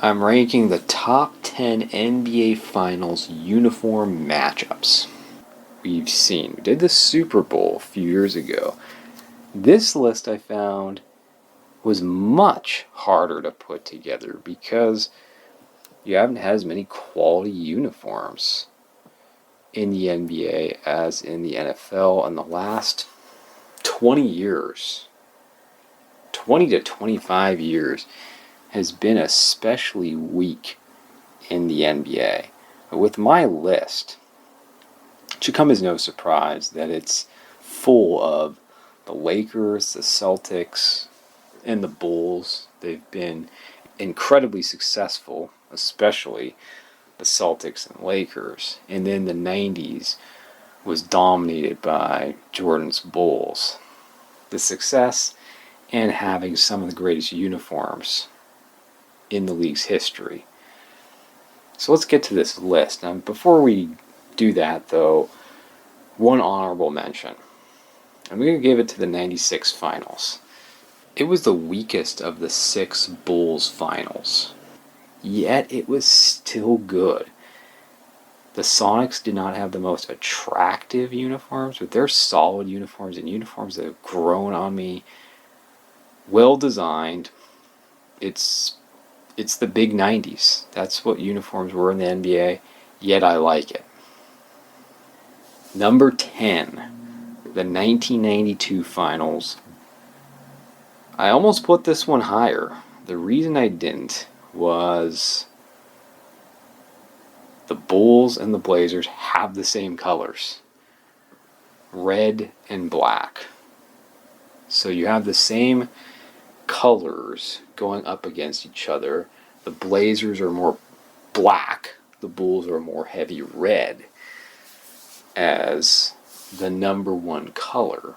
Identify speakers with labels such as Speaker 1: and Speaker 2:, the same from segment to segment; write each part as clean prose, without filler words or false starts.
Speaker 1: I'm ranking the top 10 NBA Finals uniform matchups we've seen. We did the Super Bowl a few years ago. This list I found was much harder to put together because you haven't had as many quality uniforms in the NBA as in the NFL in the last 20 years. 20 to 25 years has been especially weak in the NBA. But with my list, it should come as no surprise that it's full of the Lakers, the Celtics, and the Bulls. They've been incredibly successful, especially the Celtics and Lakers. And then the 90s was dominated by Jordan's Bulls. The success and having some of the greatest uniforms in the league's history. So let's get to this list. Now, before we do that, though, one honorable mention. I'm going to give it to the 96 finals. It was the weakest of the 6 Bulls finals, yet it was still good. The Sonics did not have the most attractive uniforms, but they're solid uniforms and uniforms that have grown on me. Well designed. It's the big 90s. That's what uniforms were in the NBA, yet I like it. Number 10, the 1992 finals. I almost put this one higher. The reason I didn't was the Bulls and the Blazers have the same colors. Red and black. So you have the same colors going up against each other. The Blazers are more black. The Bulls are more heavy red as the number one color.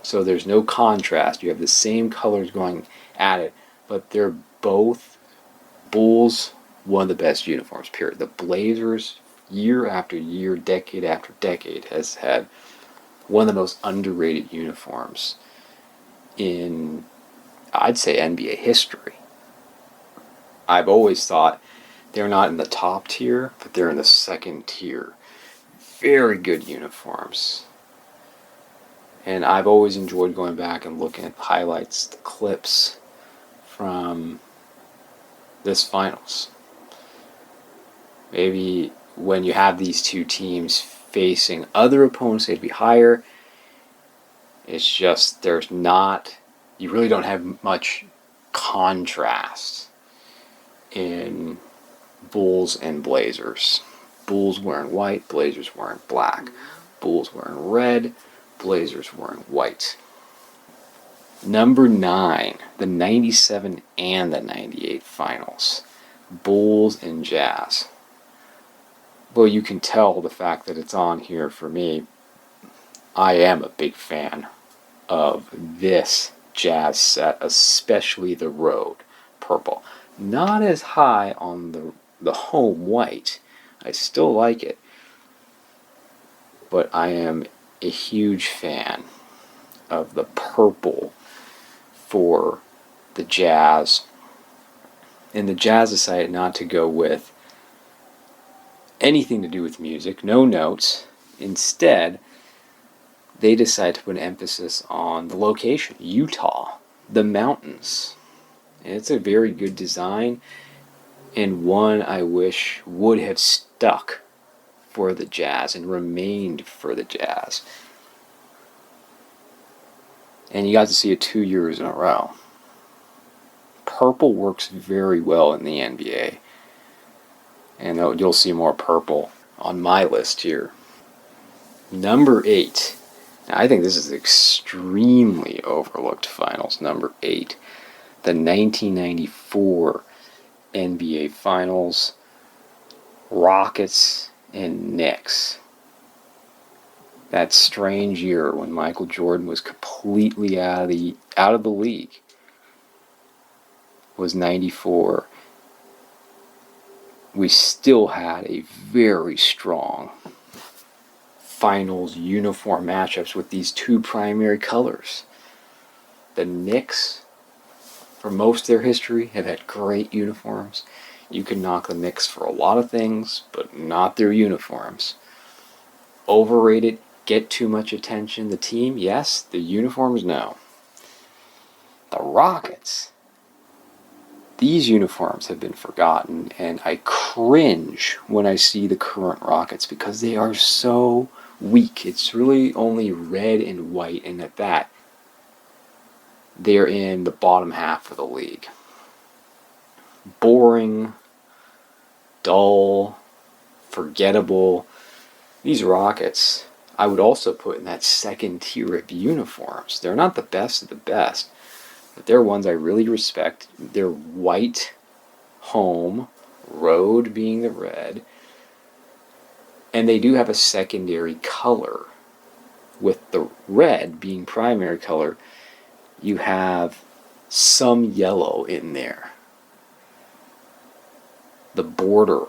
Speaker 1: So there's no contrast. You have the same colors going at it, but they're both Bulls, one of the best uniforms, period. The Blazers, year after year, decade after decade, has had one of the most underrated uniforms in, I'd say, NBA history. I've always thought they're not in the top tier, but they're in the second tier. Very good uniforms. And I've always enjoyed going back and looking at the highlights, the clips from this finals. Maybe when you have these two teams facing other opponents, they'd be higher. It's just you really don't have much contrast in Bulls and Blazers. Bulls wearing white, Blazers wearing black. Bulls wearing red, Blazers wearing white. Number 9, the 97 and the 98 finals. Bulls and Jazz. Well, you can tell the fact that it's on here for me. I am a big fan of this Jazz set, especially the road purple. Not as high on the home white. I still like it. But I am a huge fan of the purple for the Jazz. And the Jazz decided not to go with anything to do with music, no notes. Instead, they decided to put an emphasis on the location, Utah, the mountains. And it's a very good design, and one I wish would have stuck for the Jazz and remained for the Jazz. And you got to see it 2 years in a row. Purple works very well in the NBA. And you'll see more purple on my list here. Number 8. Now, I think this is extremely overlooked finals. Number 8. The 1994 NBA Finals. Rockets and Knicks. That strange year when Michael Jordan was completely out of the league was 94. We still had a very strong finals uniform matchups with these two primary colors. The Knicks for most of their history, have had great uniforms. You can knock the Knicks for a lot of things, but not their uniforms. Overrated, get too much attention. The team, yes. The uniforms, no. The Rockets. These uniforms have been forgotten, and I cringe when I see the current Rockets because they are so weak. It's really only red and white, and at that, they're in the bottom half of the league. Boring, dull, forgettable. These Rockets, I would also put in that second tier of uniforms. They're not the best of the best, but they're ones I really respect. They're white, home, road being the red, and they do have a secondary color. With the red being primary color, you have some yellow in there. The border,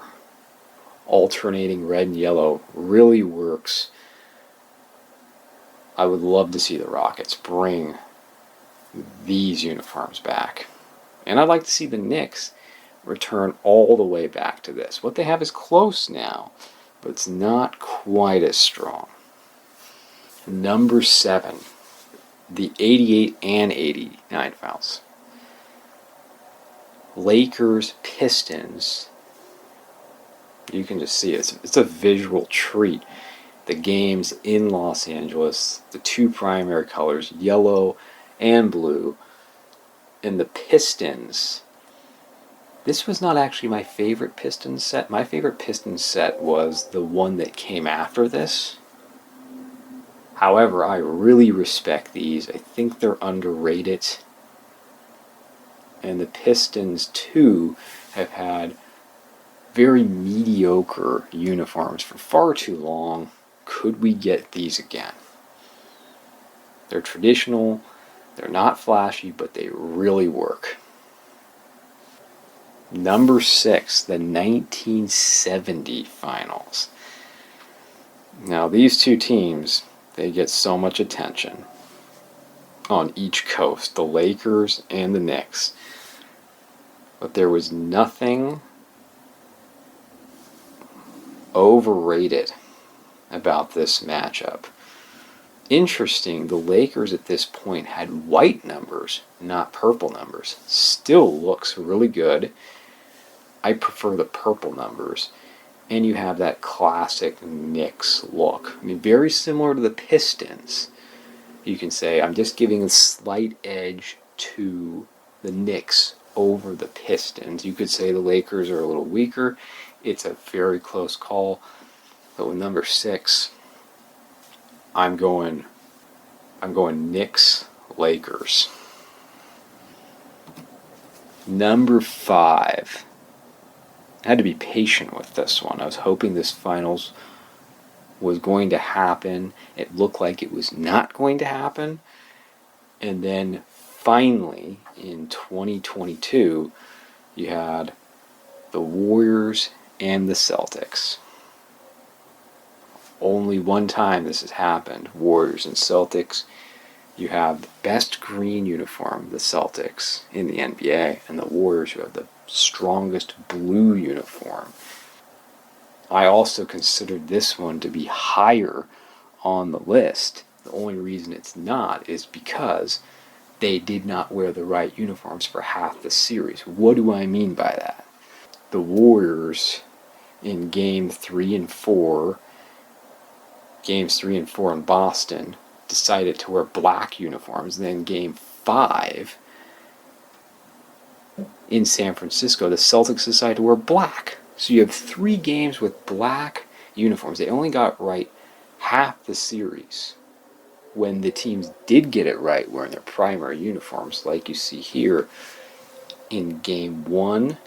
Speaker 1: alternating red and yellow, really works. I would love to see the Rockets bring these uniforms back. And I'd like to see the Knicks return all the way back to this. What they have is close now, but it's not quite as strong. Number 7, the 88 and 89 finals. Lakers, Pistons. You can just see it. It's a visual treat. The games in Los Angeles, the two primary colors, yellow and blue, and the Pistons. This was not actually my favorite Pistons set. My favorite Pistons set was the one that came after this. However, I really respect these. I think they're underrated. And the Pistons, too, have had very mediocre uniforms for far too long. Could we get these again? They're traditional, they're not flashy, but they really work. Number 6, the 1970 finals. Now, these two teams, they get so much attention on each coast, the Lakers and the Knicks. But there was nothing overrated about this matchup. Interesting, the Lakers at this point had white numbers, not purple numbers. Still looks really good. I prefer the purple numbers. And you have that classic Knicks look. I mean, very similar to the Pistons. You can say, I'm just giving a slight edge to the Knicks over the Pistons. You could say the Lakers are a little weaker. It's a very close call. But with number 6, I'm going Knicks, Lakers. Number 5. I had to be patient with this one. I was hoping this finals was going to happen. It looked like it was not going to happen. And then finally, in 2022, you had the Warriors and the Celtics. Only one time this has happened, Warriors and Celtics. You have the best green uniform, the Celtics, in the NBA, and the Warriors who have the strongest blue uniform. I also considered this one to be higher on the list. The only reason it's not is because they did not wear the right uniforms for half the series. What do I mean by that? The Warriors in Games 3 and 4 in Boston, decided to wear black uniforms. And then Game 5 in San Francisco, the Celtics decided to wear black. So you have 3 games with black uniforms. They only got right half the series. When the teams did get it right wearing their primary uniforms, like you see here in Game 1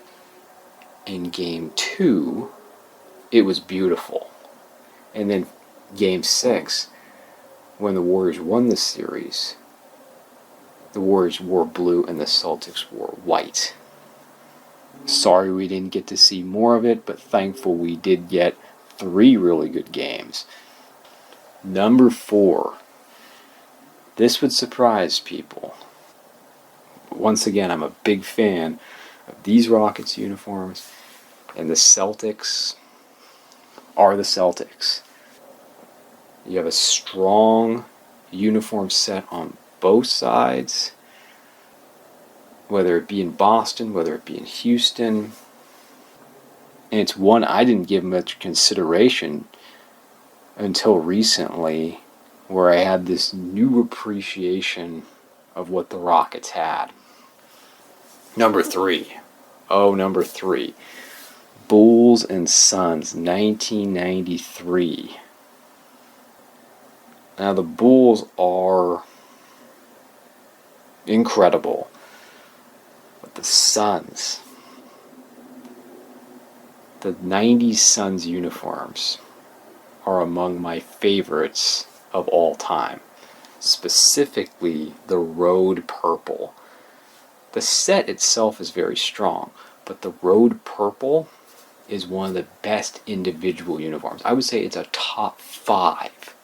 Speaker 1: and Game 2, it was beautiful. And then Game 6, when the Warriors won the series, the Warriors wore blue and the Celtics wore white. Sorry we didn't get to see more of it, but thankful we did get 3 really good games. Number 4. This would surprise people. once again, I'm a big fan of these Rockets uniforms, and the Celtics are the Celtics. You have a strong uniform set on both sides, whether it be in Boston, whether it be in Houston. And it's one I didn't give much consideration until recently, where I had this new appreciation of what the Rockets had. Number 3. Oh, number 3. Bulls and Suns, 1993. Now, the Bulls are incredible, but the Suns, the 90s Suns uniforms are among my favorites of all time. Specifically, the Road Purple. The set itself is very strong, but the Road Purple is one of the best individual uniforms. I would say it's a top 5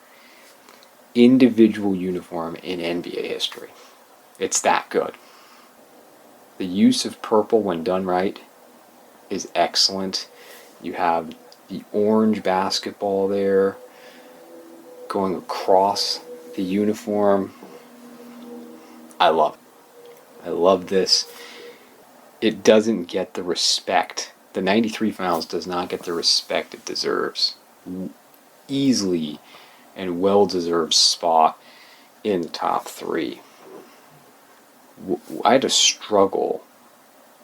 Speaker 1: individual uniform in NBA history. It's that good. The use of purple when done right is excellent. You have the orange basketball there going across the uniform. I love it. I love this. It doesn't get the respect. The 93 Finals does not get the respect it deserves. Easily and well-deserved spot in the top 3. I had to struggle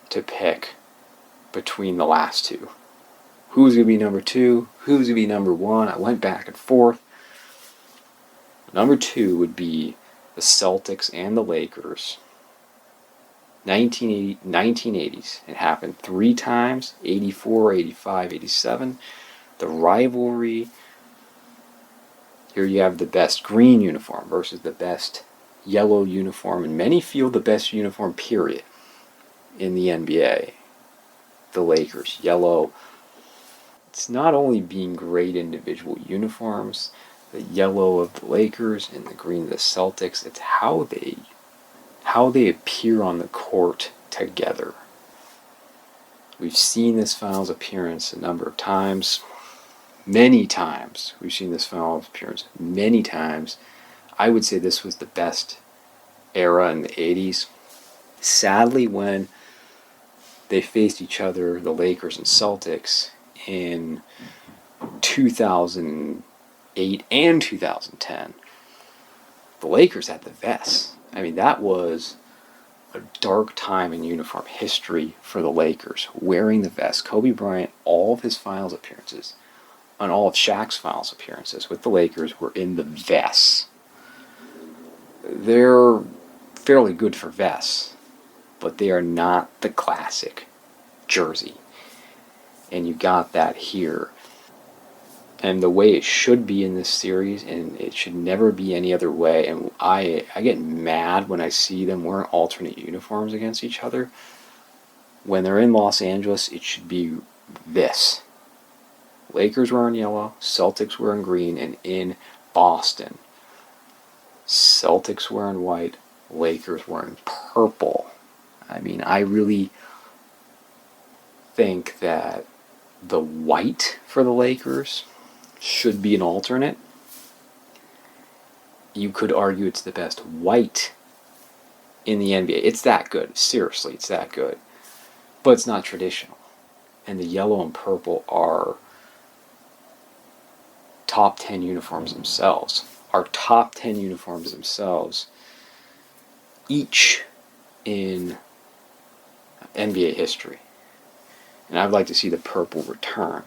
Speaker 1: to pick between the last two. Who's going to be number 2? Who's going to be number 1? I went back and forth. Number 2 would be the Celtics and the Lakers. 1980s. It happened 3 times, 84, 85, 87. The rivalry. Here you have the best green uniform versus the best yellow uniform, and many feel the best uniform, period, in the NBA. The Lakers, yellow. It's not only being great individual uniforms, the yellow of the Lakers and the green of the Celtics, it's how they appear on the court together. We've seen this finals appearance a number of times. Many times. We've seen this finals appearance many times. I would say this was the best era in the 80s. Sadly, when they faced each other, the Lakers and Celtics, in 2008 and 2010, the Lakers had the vests. I mean, that was a dark time in uniform history for the Lakers, wearing the vest. Kobe Bryant, all of his finals appearances, and all of Shaq's finals appearances with the Lakers were in the vests. They're fairly good for vests, but they are not the classic jersey. And you got that here. And the way it should be in this series, and it should never be any other way. And I get mad when I see them wearing alternate uniforms against each other. When they're in Los Angeles, it should be this. Lakers wearing yellow, Celtics wearing green, and in Boston, Celtics wearing white, Lakers wearing purple. I mean, I really think that the white for the Lakers should be an alternate. You could argue it's the best white in the NBA. It's that good. Seriously, it's that good. But it's not traditional. And the yellow and purple are top 10 uniforms themselves. Our top 10 uniforms themselves, each in NBA history. And I'd like to see the purple return.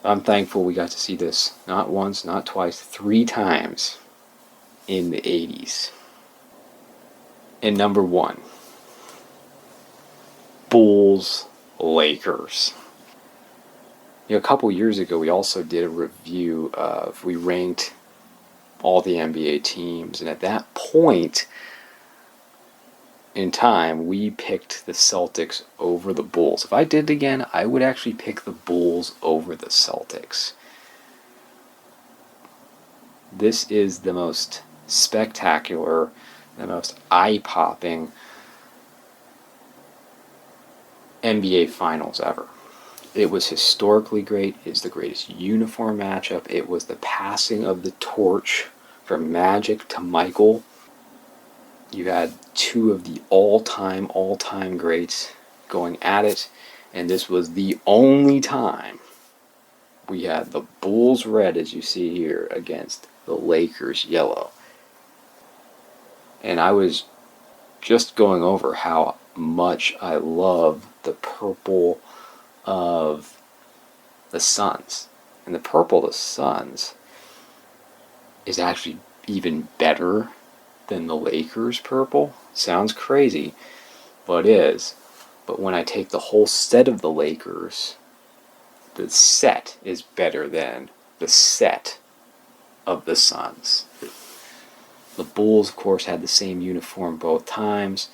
Speaker 1: I'm thankful we got to see this not once, not twice, 3 times in the 80s. And number 1, Bulls, Lakers. You know, a couple years ago, we also did a review of, we ranked all the NBA teams, and at that point in time, we picked the Celtics over the Bulls. If I did it again, I would actually pick the Bulls over the Celtics. This is the most spectacular, the most eye-popping NBA Finals ever. It was historically great. It's the greatest uniform matchup. It was the passing of the torch from Magic to Michael. You had two of the all-time greats going at it, and this was the only time we had the Bulls red, as you see here, against the Lakers yellow. And I was just going over how much I love the purple of the Suns. And the purple of the Suns is actually even better than the Lakers purple. Sounds crazy, but is. But when I take the whole set of the Lakers, the set is better than the set of the Suns. The Bulls, of course, had the same uniform both times.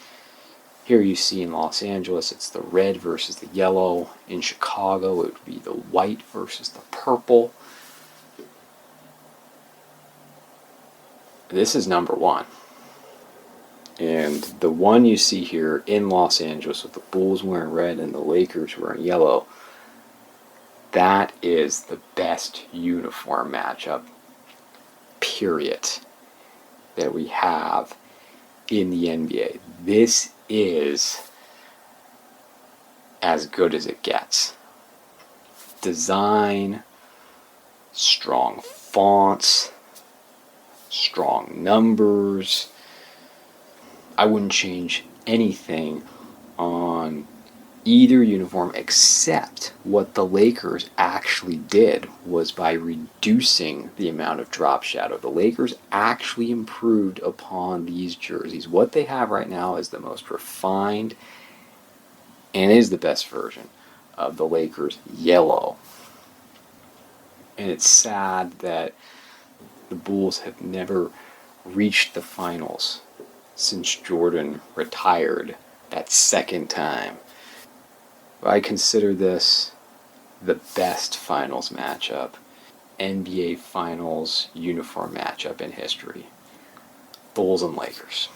Speaker 1: Here you see in Los Angeles, it's the red versus the yellow. In Chicago, it would be the white versus the purple. This is number one. And the one you see here in Los Angeles with the Bulls wearing red and the Lakers wearing yellow, that is the best uniform matchup, period, that we have in the NBA. This is as good as it gets. Design, strong fonts, strong numbers. I wouldn't change anything on either uniform except what the Lakers actually did was by reducing the amount of drop shadow. The Lakers actually improved upon these jerseys. What they have right now is the most refined and is the best version of the Lakers yellow. And it's sad that the Bulls have never reached the finals since Jordan retired that second time. I consider this the best finals matchup, NBA Finals uniform matchup in history. Bulls and Lakers.